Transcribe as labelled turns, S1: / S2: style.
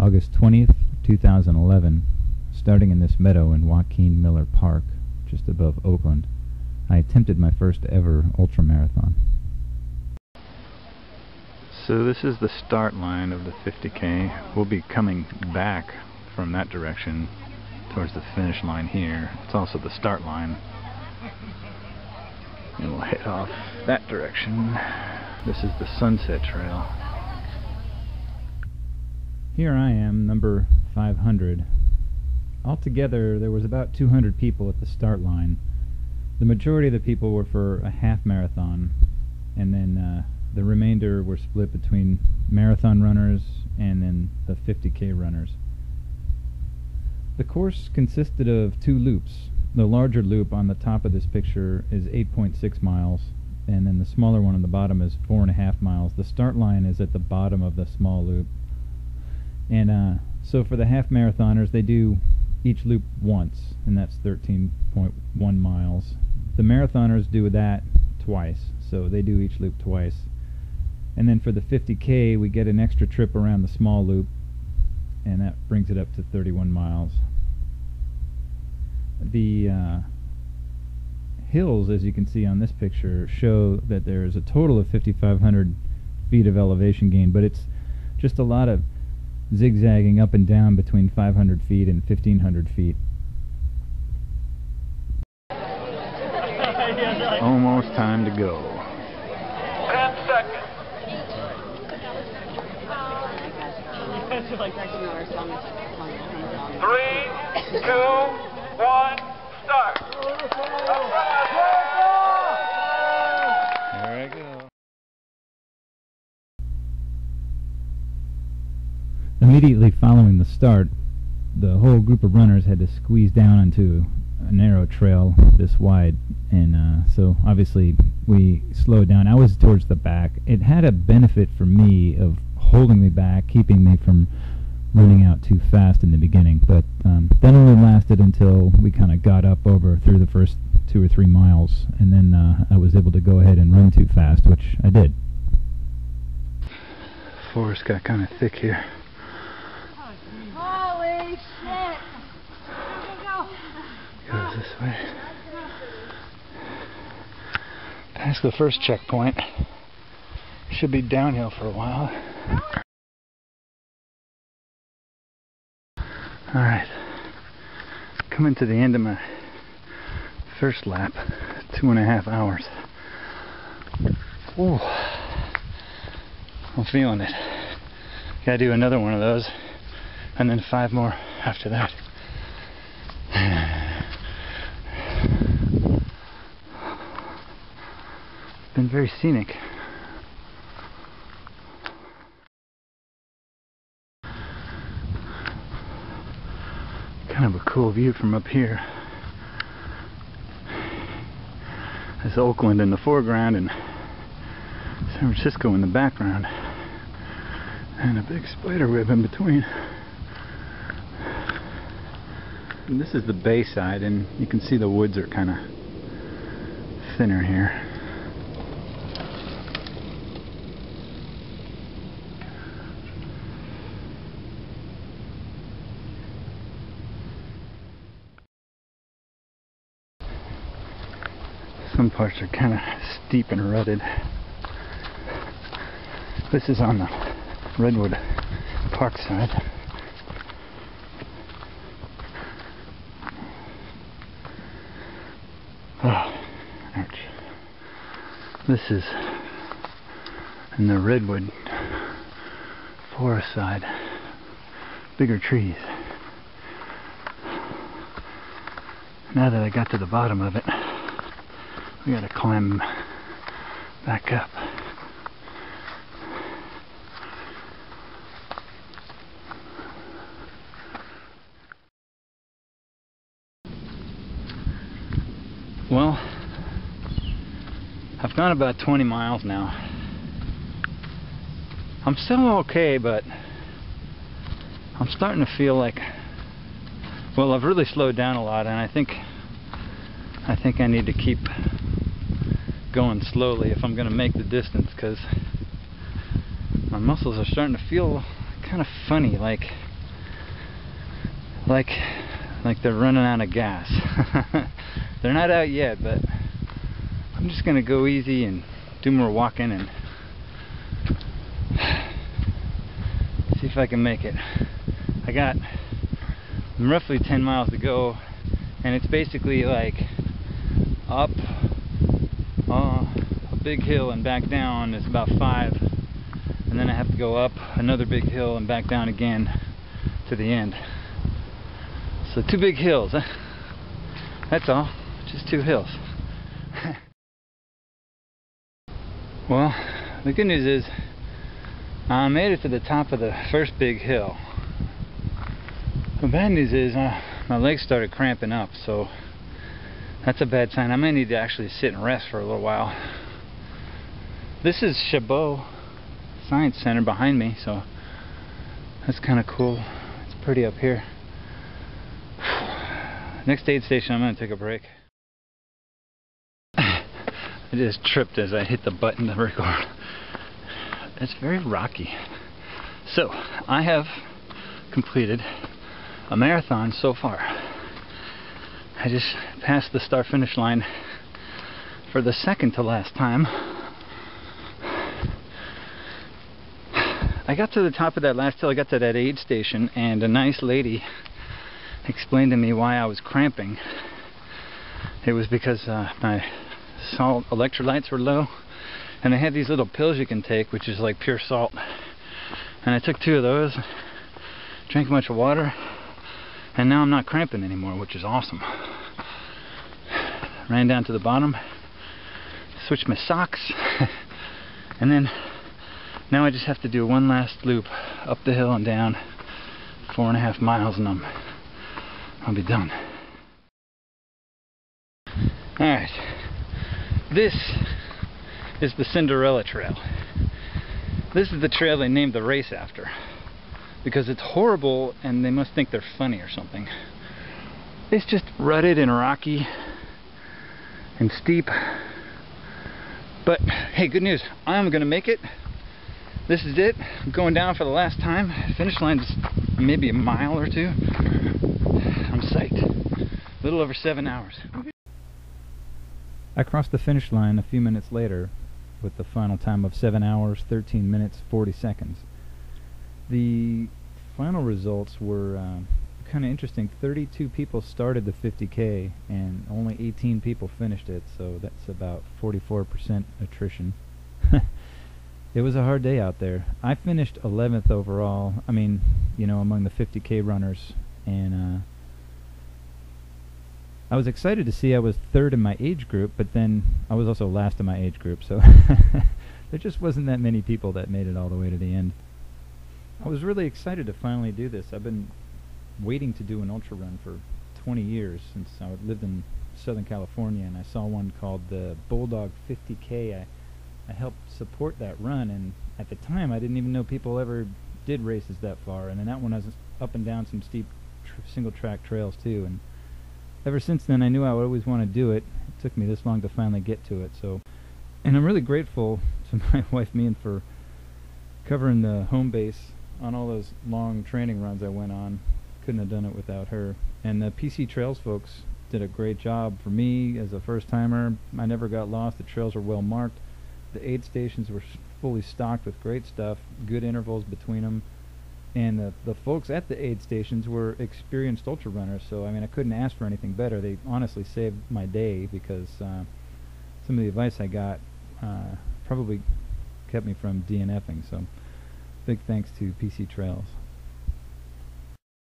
S1: August 20th, 2011, starting in this meadow in Joaquin Miller Park, just above Oakland, I attempted my first ever ultramarathon. So this is the start line of the 50K. We'll be coming back from that direction towards the finish line here. It's also the start line. And we'll head off that direction. This is the Sunset Trail. Here I am, number 500. Altogether, there was about 200 people at the start line. The majority of the people were for a half marathon, and then the remainder were split between marathon runners and then the 50K runners. The course consisted of 2 loops. The larger loop on the top of this picture is 8.6 miles, and then the smaller one on the bottom is 4.5 miles. The start line is at the bottom of the small loop. And so for the half marathoners, they do each loop once, and that's 13.1 miles. The marathoners do that twice, so they do each loop twice. And then for the 50K, we get an extra trip around the small loop, and that brings it up to 31 miles. The hills, as you can see on this picture, show that there's a total of 5,500 feet of elevation gain, but it's just a lot of zigzagging up and down between 500 feet and 1,500 feet. Almost time to go.
S2: 10 seconds. 3, 2, 1, start.
S1: There I go. Immediately following the start, the whole group of runners had to squeeze down onto a narrow trail this wide, and so obviously we slowed down. I was towards the back. It had a benefit for me of holding me back, keeping me from running out too fast in the beginning, but that only lasted until we kind of got up over through the first 2 or 3 miles, and then I was able to go ahead and run too fast, which I did. Forest got kind of thick here.
S3: Holy shit! Go.
S1: Goes this way. Past the first checkpoint. Should be downhill for a while. Alright. Coming to the end of my first lap. 2.5 hours. Ooh. I'm feeling it. Gotta do another one of those, and then 5 more after that. Been very scenic. Kind of a cool view from up here. There's Oakland in the foreground and San Francisco in the background, and a big spider web in between. And this is the bay side, and you can see the woods are kind of thinner here. Some parts are kind of steep and rutted. This is on the Redwood Park side. Oh, ouch. This is in the Redwood Forest side. Bigger trees. Now that I got to the bottom of it, we gotta climb back up. Well, I've gone about 20 miles now. I'm still okay, but I'm starting to feel like, well, I've really slowed down a lot, and I think I need to keep going slowly if I'm going to make the distance, because my muscles are starting to feel kind of funny, like like they're running out of gas. They're not out yet, but I'm just gonna go easy and do more walking and see if I can make it. I got roughly 10 miles to go, and it's basically like up a big hill and back down is about 5, and then I have to go up another big hill and back down again to the end. So 2 big hills, that's all, just 2 hills. Well, the good news is I made it to the top of the first big hill. The bad news is my legs started cramping up, so that's a bad sign. I may need to actually sit and rest for a little while. This is Chabot Science Center behind me, so that's kind of cool. It's pretty up here. Next aid station, I'm going to take a break. I just tripped as I hit the button to record. It's very rocky. So, I have completed a marathon so far. I just passed the start finish line for the second to last time. I got to the top of that last hill. I got to that aid station, and a nice lady explained to me why I was cramping. It was because my salt electrolytes were low, and they had these little pills you can take, which is like pure salt. And I took 2 of those, drank a bunch of water, and now I'm not cramping anymore, which is awesome. Ran down to the bottom, switched my socks, and then now I just have to do one last loop up the hill and down 4.5 miles, and I'll be done. Alright, this is the Cinderella Trail. This is the trail they named the race after, because it's horrible and they must think they're funny or something. It's just rutted and rocky and steep. But hey, good news, I'm gonna make it. This is it. I'm going down for the last time. Finish line is maybe a mile or 2. I'm psyched. A little over 7 hours. I crossed the finish line a few minutes later with the final time of 7 hours, 13 minutes, 40 seconds. The final results were kind of interesting. 32 people started the 50K and only 18 people finished it, so that's about 44% attrition. It was a hard day out there. I finished 11th overall, I mean, you know, among the 50K runners, and I was excited to see I was 3rd in my age group, but then I was also last in my age group, so there just wasn't that many people that made it all the way to the end. I was really excited to finally do this. I've been waiting to do an ultra run for 20 years since I lived in Southern California, and I saw one called the Bulldog 50K. I helped support that run, and at the time I didn't even know people ever did races that far, and in that one I was up and down some steep single track trails too, and ever since then I knew I would always want to do it. It took me this long to finally get to it, so, and I'm really grateful to my wife Mian for covering the home base on all those long training runs I went on. Couldn't have done it without her. And the PC Trails folks did a great job for me as a first timer. I never got lost. The trails were well marked. The aid stations were fully stocked with great stuff, good intervals between them, and the folks at the aid stations were experienced ultra runners, so I mean I couldn't ask for anything better. They honestly saved my day, because some of the advice I got probably kept me from DNFing, so big thanks to PC Trails.